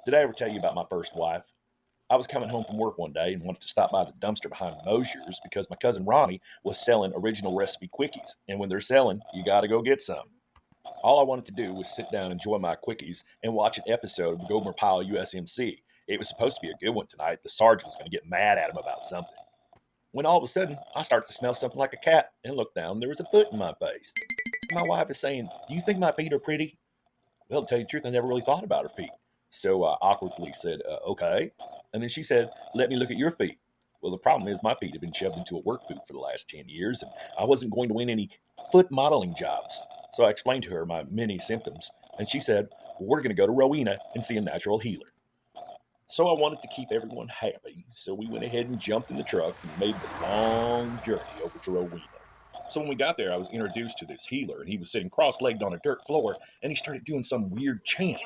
Did I ever tell you about my first wife? I was coming home from work one day and wanted to stop by the dumpster behind Mosier's because my cousin Ronnie was selling original recipe quickies. And when they're selling, you got to go get some. All I wanted to do was sit down, enjoy my quickies, and watch an episode of the Gomer Pyle USMC. It was supposed to be a good one tonight. The sergeant was going to get mad at him about something. When all of a sudden, I started to smell something like a cat and looked down. There was a foot in my face. My wife is saying, "Do you think my feet are pretty?" Well, to tell you the truth, I never really thought about her feet. So I awkwardly said, "Okay." And then she said, "Let me look at your feet." Well, the problem is my feet have been shoved into a work boot for the last 10 years, and I wasn't going to win any foot modeling jobs. So I explained to her my many symptoms, and she said, "Well, we're going to go to Rowena and see a natural healer." So I wanted to keep everyone happy, so we went ahead and jumped in the truck and made the long journey over to Rowena. So when we got there, I was introduced to this healer, and he was sitting cross-legged on a dirt floor, and he started doing some weird chant.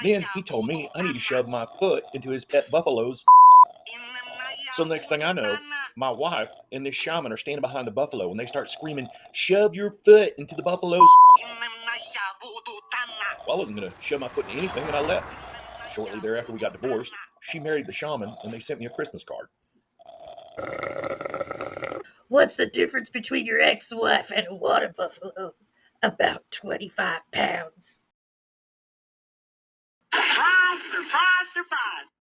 Then he told me I need to shove my foot into his pet buffalo's. So next thing I know, my wife and this shaman are standing behind the buffalo, and they start screaming, "Shove your foot into the buffalo's." Well, I wasn't going to shove my foot into anything, and I left. Shortly thereafter, we got divorced. She married the shaman, and they sent me a Christmas card. What's the difference between your ex-wife and a water buffalo? About 25 pounds. Surprise, surprise, surprise.